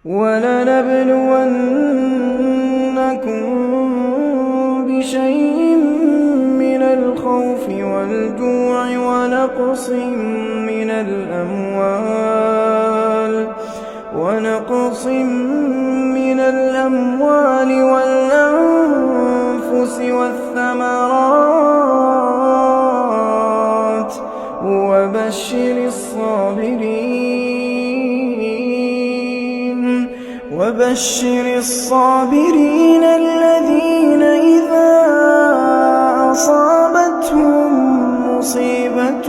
وَلَنَبْلُوَنَّكُم بِشَيْءٍ مِّنَ الْخَوْفِ وَالْجُوعِ وَنَقْصٍ مِّنَ الْأَمْوَالِ وَالْأَنفُسِ وَالثَّمَرَاتِ ۗ وَبَشِّرِ الصَّابِرِينَ الَّذِينَ إِذَا أَصَابَتْهُم مُّصِيبَةٌ